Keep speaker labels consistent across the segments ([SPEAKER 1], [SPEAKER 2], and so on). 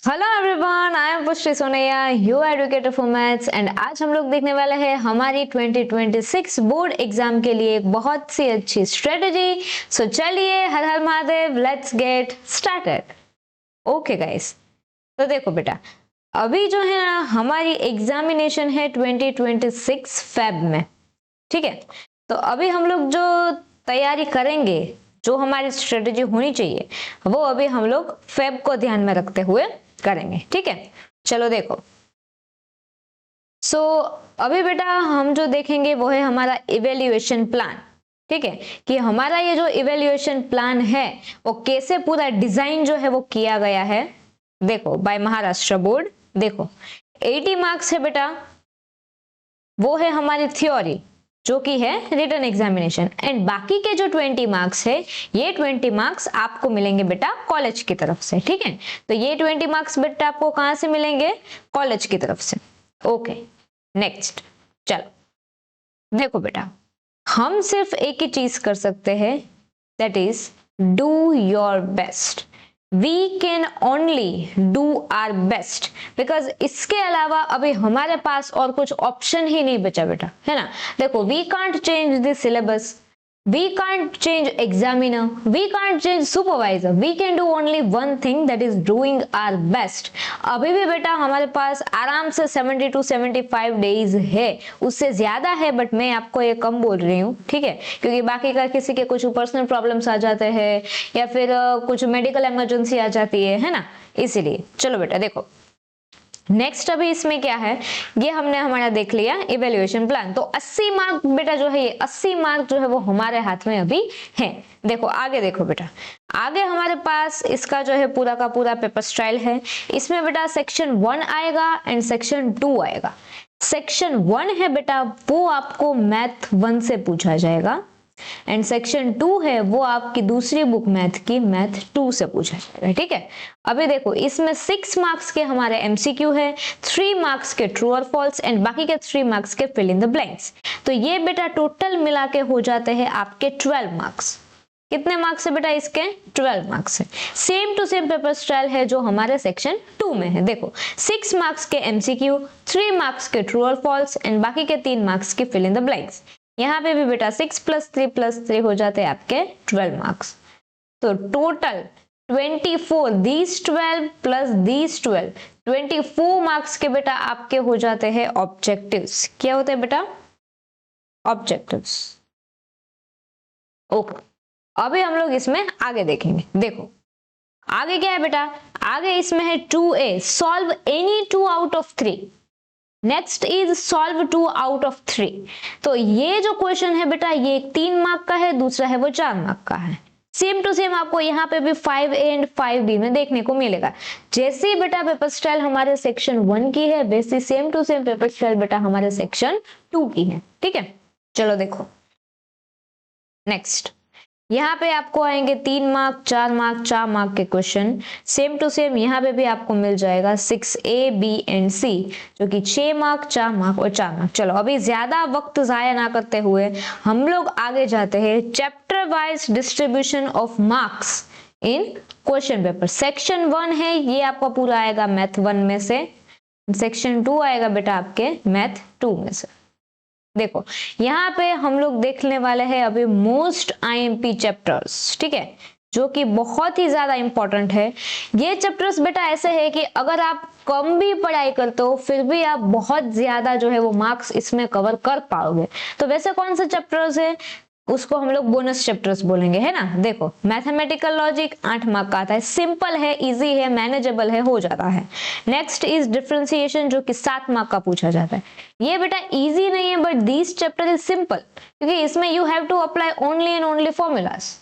[SPEAKER 1] Hello everyone, I am Pushti Sonaiya, your educator for maths. And आज हम लोग देखने वाले हैं हमारी 2026 बोर्ड एग्जाम के लिए एक बहुत सी अच्छी स्ट्रेटजी। सो चलिए, हर हर Mahadev, let's get started. Okay guys, तो देखो बेटा, अभी जो है ना हमारी एग्जामिनेशन है 2026 फेब में, ठीक है। तो अभी हम लोग जो तैयारी करेंगे, जो हमारी स्ट्रेटजी होनी चाहिए, वो अभी हम लोग फेब को ध्यान में रखते हुए करेंगे, ठीक है। चलो देखो, अभी बेटा हम जो देखेंगे वो है हमारा इवेल्युएशन प्लान, ठीक है। कि हमारा ये जो इवेल्युएशन प्लान है वो कैसे पूरा डिजाइन जो है वो किया गया है। देखो, बाय महाराष्ट्र बोर्ड। देखो 80 मार्क्स है बेटा, वो है हमारी थ्योरी जो कि है रिटन एग्जामिनेशन, एंड बाकी के जो 20 मार्क्स है, ये 20 मार्क्स आपको मिलेंगे बेटा कॉलेज की तरफ से, ठीक है। तो ये 20 मार्क्स बेटा आपको कहां से मिलेंगे? कॉलेज की तरफ से। Okay, next. चलो देखो बेटा, हम सिर्फ एक ही चीज कर सकते हैं, that is do your best. We can only do our best, because इसके अलावा अभी हमारे पास और कुछ ऑप्शन ही नहीं बचा बेटा, है ना। देखो, we can't change the syllabus, we can't change examiner, we can't change supervisor, we can do only one thing, that is doing our best. अभी भी बेटा हमारे पास आराम से 70 to 75 डेज है, उससे ज्यादा है, बट मैं आपको ये कम बोल रही हूँ, ठीक है। क्योंकि बाकी का किसी के कुछ पर्सनल प्रॉब्लम्स आ जाते हैं या फिर कुछ मेडिकल इमरजेंसी आ जाती है ना, इसीलिए। चलो बेटा देखो, नेक्स्ट अभी इसमें क्या है, ये हमने हमारा देख लिया इवेल्युएशन प्लान। तो 80 मार्क बेटा जो है, ये 80 मार्क जो है वो हमारे हाथ में अभी है। देखो आगे, देखो बेटा, आगे हमारे पास इसका जो है पूरा का पूरा पेपर स्टाइल है। इसमें बेटा सेक्शन 1 आएगा एंड सेक्शन 2 आएगा। सेक्शन 1 है बेटा, वो आपको मैथ 1 से पूछा जाएगा, एंड सेक्शन 2 है वो आपकी दूसरी बुक मैथ की मैथ 2 से पूछा जाएगा, ठीक है। अभी देखो, इसमें 6 मार्क्स के हमारे एमसीक्यू है, 3 मार्क्स के ट्रू और फॉल्स, एंड बाकी के 3 मार्क्स के फिल इन द ब्लैंक्स। तो ये बेटा टोटल मिला के हो जाते हैं आपके 12 मार्क्स। कितने मार्क्स है बेटा इसके? 12 मार्क्स है। Same to same paper style है जो हमारे सेक्शन 2 में है। देखो, 6 मार्क्स के एमसीक्यू, 3 मार्क्स के ट्रू और फॉल्स, एंड बाकी के 3 मार्क्स के फिल इन द ब्लैंक्स। यहाँ पे भी बेटा 6 + 3 हो जाते हैं आपके 12 मार्क्स। तो total 24, these 12 plus these 12, 24 marks के बेटा आपके हो जाते हैं ऑब्जेक्टिव्स। क्या होते हैं बेटा? ऑब्जेक्टिव्स। ओके, अभी हम लोग इसमें आगे देखेंगे। देखो आगे क्या है बेटा, आगे इसमें है 2A, solve any 2 out of 3। Next is solve 2 out of 3। तो ये जो क्वेश्चन है बेटा, ये 3 मार्क का है, दूसरा है वो 4 मार्क का है। सेम टू सेम आपको यहाँ पे भी 5A एंड 5B में देखने को मिलेगा। जैसे बेटा पेपर स्टाइल हमारे सेक्शन 1 की है, वैसे same to same paper style बेटा हमारे सेक्शन 2 की है, ठीक है। चलो देखो नेक्स्ट, यहाँ पे आपको आएंगे 3 मार्क, 4 मार्क, 4 मार्क के क्वेश्चन। सेम टू सेम यहाँ पे भी आपको मिल जाएगा 6A, B एंड C, जो कि 6 मार्क, 4 मार्क और 4 मार्क। चलो अभी ज्यादा वक्त जाया ना करते हुए हम लोग आगे जाते हैं। Chapter wise distribution of marks in question paper. Section 1 है, ये आपका पूरा आएगा मैथ 1 में से। सेक्शन 2 आएगा बेटा आपके मैथ 2 में से। देखो यहाँ पे हम लोग देखने वाले हैं अभी मोस्ट आईएमपी चैप्टर्स, ठीक है, जो कि बहुत ही ज्यादा इंपॉर्टेंट है। ये चैप्टर्स बेटा ऐसे है कि अगर आप कम भी पढ़ाई करते हो फिर भी आप बहुत ज्यादा जो है वो मार्क्स इसमें कवर कर पाओगे। तो वैसे कौन से चैप्टर्स है, उसको हम लोग बोनस चैप्टर्स बोलेंगे, है ना। देखो, मैथमेटिकल लॉजिक 8 मार्क का आता है, सिंपल है, इजी है, मैनेजेबल है, हो जाता है। नेक्स्ट इज डिफरेंशिएशन, जो कि 7 मार्क का पूछा जाता है। ये बेटा इजी नहीं है, but this chapter is simple, क्योंकि इसमें you have to apply only and only formulas,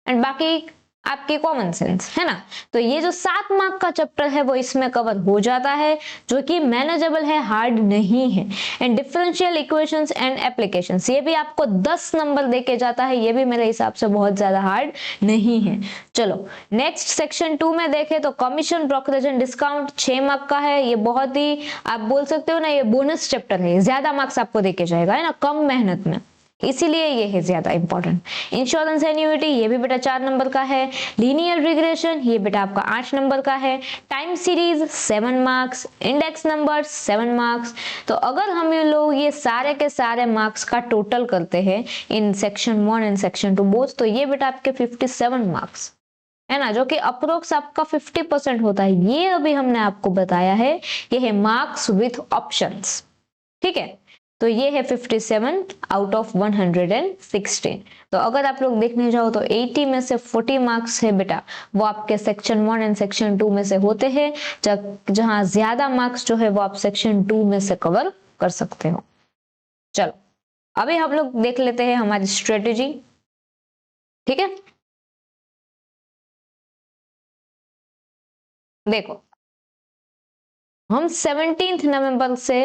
[SPEAKER 1] and बाकी आपकी कॉमन सेंस, है ना। तो ये जो 7 मार्क का चैप्टर है वो इसमें कवर हो जाता है, जो कि मैनेजेबल है, हार्ड नहीं है। And differential equations and applications, ये भी आपको 10 नंबर देके जाता है, ये भी मेरे हिसाब से बहुत ज्यादा हार्ड नहीं है। चलो नेक्स्ट सेक्शन 2 में देखें तो commission, brokerage and discount 6 mark का है। ये बहुत ही आप बोल सकते हो ना, ये बोनस चैप्टर है, ज्यादा मार्क्स आपको देके जाएगा, है ना, कम मेहनत में। इसीलिए ये है ज्यादा इंपॉर्टेंट। इंश्योरेंस एन्युइटी ये भी बेटा 4 नंबर का है। लीनियर रिग्रेशन ये बेटा आपका 8 नंबर का है। Time series 7 marks, index number 7 marks. तो अगर हम लोग ये सारे के सारे मार्क्स का टोटल करते हैं in section 1 and section 2 both, तो ये बेटा आपके 57 मार्क्स है ना, जो कि अप्रोक्स आपका 50% होता है। ये अभी हमने आपको बताया है, ये है मार्क्स विथ ऑप्शंस, ठीक है। तो ये है 57 आउट ऑफ 116। तो अगर आप लोग देखने जाओ तो 80 में से 40 मार्क्स है बेटा वो आपके सेक्शन 1 एंड सेक्शन 2 में से होते हैं, जहां ज्यादा मार्क्स जो है वो आप सेक्शन 2 में से कवर कर सकते हो। चलो अभी हम लोग देख लेते हैं हमारी स्ट्रेटेजी, ठीक है। देखो हम 17 नवंबर से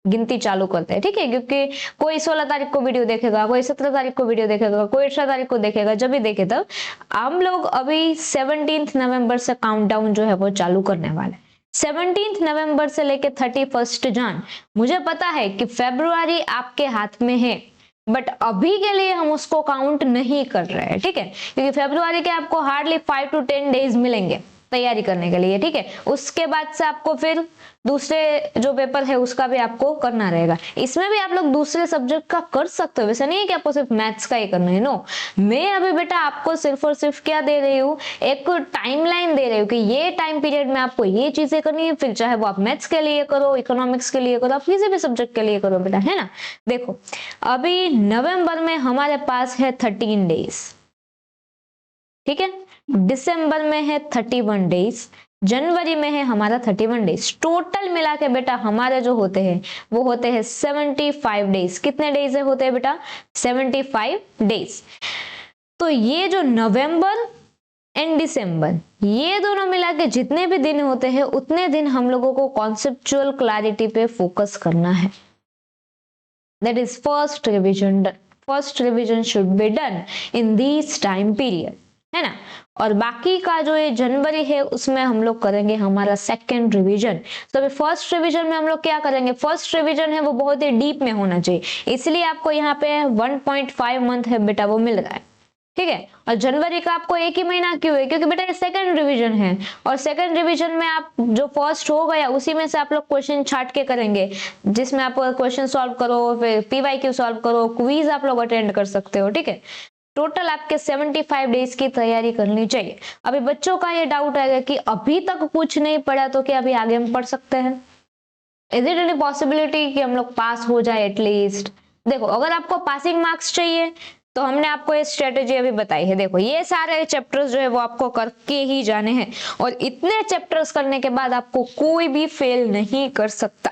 [SPEAKER 1] गिनती चालू करते हैं, ठीक है, क्योंकि कोई 16 तारीख को वीडियो देखेगा, कोई 17 तारीख को वीडियो देखेगा, कोई 18 तारीख को देखेगा, जब भी देखे तब हम लोग अभी 17 नवंबर से काउंटडाउन जो है वो चालू करने वाले। 17 नवंबर से लेके 31 जान, मुझे पता है कि फरवरी आपके हाथ में है, बट अभी के लिए हम उसको काउंट नहीं कर रहे हैं, ठीक है, क्योंकि फरवरी के आपको हार्डली 5 to 10 डेज मिलेंगे तैयारी करने के लिए, ठीक है। उसके बाद से आपको फिर दूसरे जो पेपर है उसका भी आपको करना रहेगा। इसमें भी आप लोग दूसरे सब्जेक्ट का कर सकते हो, वैसा नहीं है कि आपको सिर्फ मैथ्स का ही करना है, नो। मैं अभी बेटा आपको सिर्फ और सिर्फ क्या दे रही हूँ, एक टाइमलाइन दे रही हूँ कि ये टाइम पीरियड में आपको ये चीजें करनी है, फिर चाहे वो आप मैथ्स के लिए करो, इकोनॉमिक्स के लिए करो, आप किसी भी सब्जेक्ट के लिए करो बेटा, है ना। देखो अभी नवंबर में हमारे पास है 13 डेज, ठीक है, दिसंबर में है 31 डेज, जनवरी में है हमारा 31 डेज, टोटल मिला के बेटा हमारे जो होते हैं वो होते हैं 75 डेज। कितने डेज होते हैं बेटा? 75 डेज। तो ये जो नवंबर एंड दिसंबर ये दोनों मिला के जितने भी दिन होते हैं उतने दिन हम लोगों को कॉन्सेप्चुअल क्लैरिटी पे फोकस करना है। That is first revision. First revision should be done in this time period, है ना। और बाकी का जो ये जनवरी है उसमें हम लोग करेंगे हमारा सेकंड रिवीजन। तो अभी फर्स्ट रिवीजन में हम लोग क्या करेंगे, फर्स्ट रिवीजन है वो बहुत ही डीप में होना चाहिए, इसलिए आपको यहाँ पे 1.5 मंथ है बेटा वो मिल रहा है, ठीक है। और जनवरी का आपको एक ही महीना क्यों है, क्योंकि बेटा ये सेकंड रिवीजन है, और सेकंड रिवीजन में आप जो फर्स्ट हो गया उसी में से आप लोग क्वेश्चन छाट के करेंगे, जिसमें आप क्वेश्चन सॉल्व करो, फिर PYQ सॉल्व करो, क्विज आप लोग अटेंड कर सकते हो, ठीक है। टोटल आपके 75 डेज की तैयारी करनी चाहिए। अभी बच्चों का ये डाउट आएगा कि अभी तक कुछ नहीं पढ़ा तो क्या अभी आगे हम पढ़ सकते हैं? इज इट एनी पॉसिबिलिटी कि हम लोग पास हो जाए एटलीस्ट? देखो अगर आपको पासिंग मार्क्स चाहिए तो हमने आपको ये स्ट्रेटेजी अभी बताई है। देखो ये सारे चैप्टर्स जो है वो आपको करके ही जाने हैं, और इतने चैप्टर्स करने के बाद आपको कोई भी फेल नहीं कर सकता,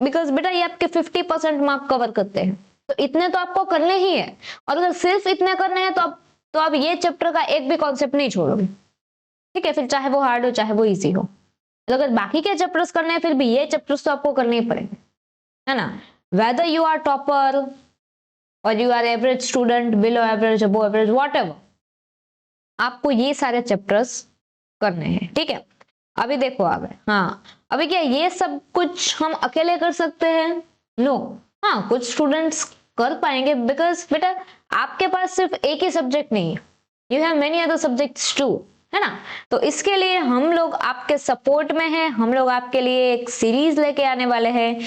[SPEAKER 1] बिकॉज बेटा ये आपके 50% मार्क कवर करते हैं, तो इतने तो आपको करने ही है। और अगर सिर्फ इतने करने हैं तो आप ये चैप्टर का एक भी कॉन्सेप्ट नहीं छोड़ोगे, ठीक है, फिर चाहे वो हार्ड हो चाहे वो इजी हो। तो अगर बाकी के चैप्टर्स करने हैं फिर भी ये चैप्टर्स तो आपको करने ही पड़ेंगे, है ना। वेदर यू आर टॉपर और you are average student, below average, above average, whatever, आपको ये सारे चैप्टर्स करने हैं, ठीक है। अभी देखो आगे, हाँ अभी क्या ये सब कुछ हम अकेले कर सकते हैं? नो। हाँ कुछ स्टूडेंट्स कर पाएंगे, बिकॉज बेटा आपके पास सिर्फ एक ही सब्जेक्ट नहीं है, you have many other subjects too, है ना। तो इसके लिए हम लोग आपके सपोर्ट में हैं, हम लोग आपके लिए एक सीरीज लेके आने वाले हैं।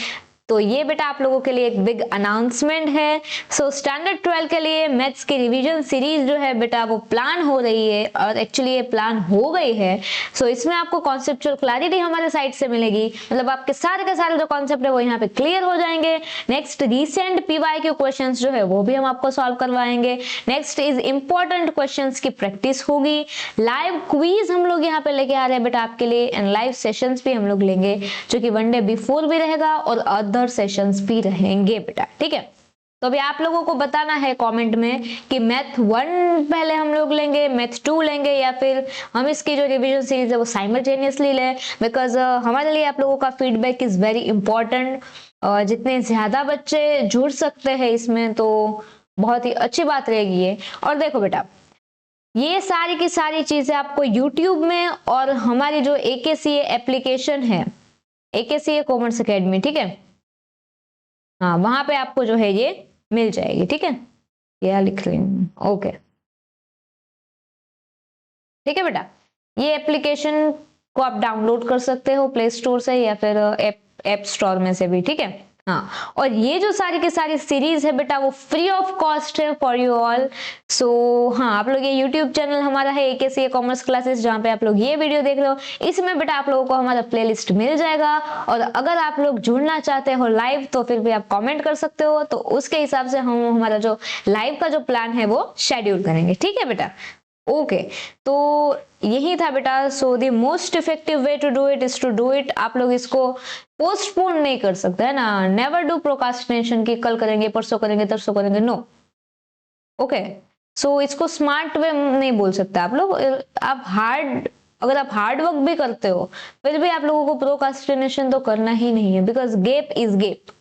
[SPEAKER 1] तो ये बेटा आप लोगों के लिए एक बिग अनाउंसमेंट है। सो स्टैंडर्ड 12 के लिए मैथ्स की रिवीजन सीरीज जो है बेटा वो प्लान हो रही है, और एक्चुअली ये प्लान हो गई है। सो इसमें आपको कॉन्सेप्चुअल क्लैरिटी हमारे साइड से मिलेगी, मतलब आपके सारे के सारे जो कॉन्सेप्ट है वो यहाँ पे क्लियर हो जाएंगे। नेक्स्ट रिसेंट PYQ क्वेश्चन जो है वो भी हम आपको सॉल्व करवाएंगे। नेक्स्ट इज इंपॉर्टेंट क्वेश्चन की प्रैक्टिस होगी। लाइव क्विज हम लोग यहाँ पे लेके आ रहे हैं बेटा आपके लिए, एंड लाइव सेशंस भी हम लोग लेंगे, जो कि 1 डे बिफोर भी रहेगा और अदर सेशंस भी रहेंगे बेटा, ठीक है। तो अभी आप लोगों को बताना है कमेंट में कि मैथ 1 पहले हम लोग लेंगे, मैथ 2 लेंगे, या फिर हम इसकी जो रिवीजन सीरीज है वो साइमल्टेनियसली लें, बिकॉज हमारे लिए आप लोगों का फीडबैक इज वेरी इंपॉर्टेंट। जितने ज्यादा बच्चे जुड़ सकते हैं इसमें तो बहुत ही अच्छी बात रहेगी ये। और देखो बेटा ये सारी की सारी चीजें आपको YouTube में और हमारी जो AKCA एप्लीकेशन है, AKCA कॉमर्स अकेडमी, ठीक है, हाँ वहां पे आपको जो है ये मिल जाएगी, ठीक है। क्या लिख रही हूँ, ओके ठीक है बेटा। ये एप्लीकेशन को आप डाउनलोड कर सकते हो प्ले स्टोर से या फिर ऐप स्टोर में से भी, ठीक है। हाँ, और ये जो सारी की सारी सीरीज है बेटा वो फ्री ऑफ कॉस्ट है फॉर यू ऑल। सो हाँ, आप लोग ये यूट्यूब चैनल हमारा है AKCA कॉमर्स क्लासेस, जहाँ पे आप लोग ये वीडियो देख रहे हो, इसमें बेटा आप लोगों को हमारा प्लेलिस्ट मिल जाएगा। और अगर आप लोग जुड़ना चाहते हो लाइव तो फिर भी आप कमेंट कर सकते हो, तो उसके हिसाब से हम हमारा जो लाइव का जो प्लान है वो शेड्यूल करेंगे, ठीक है बेटा। ओके तो यही था बेटा। So the most effective way to do it is to do it. आप लोग इसको पोस्टपोन नहीं कर सकते है ना, नेवर डू प्रोकास्टिनेशन की कल करेंगे, परसों करेंगे, तरसों करेंगे, नो। ओके सो इसको स्मार्ट वे नहीं बोल सकते आप लोग। अगर आप हार्ड वर्क भी करते हो फिर भी आप लोगों को प्रोकास्टिनेशन तो करना ही नहीं है, बिकॉज गेप इज गेप,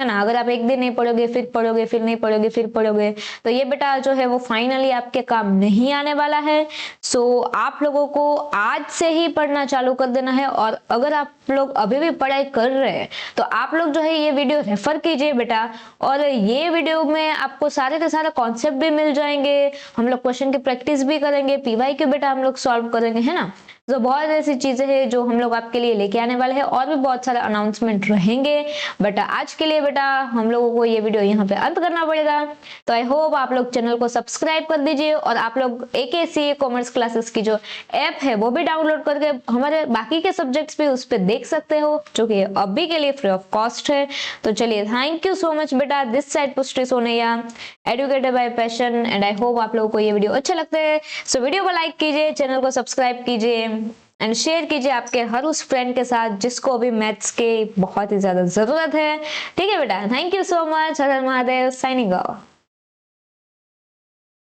[SPEAKER 1] है ना। अगर आप एक दिन नहीं पढ़ोगे, फिर पढ़ोगे, फिर नहीं पढ़ोगे, फिर पढ़ोगे, तो ये बेटा जो है वो फाइनली आपके काम नहीं आने वाला है। सो आप लोगों को आज से ही पढ़ना चालू कर देना है। और अगर आप लोग अभी भी पढ़ाई कर रहे हैं तो आप लोग जो है ये वीडियो रेफर कीजिए बेटा। और ये वीडियो में आपको सारे के सारे कॉन्सेप्ट भी मिल जाएंगे, हम लोग क्वेश्चन की प्रैक्टिस भी करेंगे, PYQ बेटा हम लोग सॉल्व करेंगे, है ना। तो बहुत ऐसी चीजें हैं जो हम लोग आपके लिए लेके आने वाले हैं, और भी बहुत सारे अनाउंसमेंट रहेंगे। बट आज के लिए बेटा हम लोगों को ये वीडियो यहाँ पे अंत करना पड़ेगा। तो आई होप आप लोग चैनल को सब्सक्राइब कर दीजिए, और आप लोग AKCA कॉमर्स क्लासेस की जो ऐप है वो भी डाउनलोड करके हमारे बाकी के सब्जेक्ट्स भी उस पर देख सकते हो, जो कि अभी के लिए फ्री ऑफ कॉस्ट है। तो चलिए, थैंक यू सो मच बेटा। This side Pushti Sonaiya, educated by passion, and I hope आप लोगों को ये वीडियो अच्छा लगता है। सो वीडियो को लाइक कीजिए, चैनल को सब्सक्राइब कीजिए एंड शेयर कीजिए आपके हर उस फ्रेंड के साथ जिसको अभी मैथ्स के बहुत ही ज्यादा जरूरत है, ठीक है बेटा। Thank you so much. हर हर महादेव, साइनिंग ऑफ।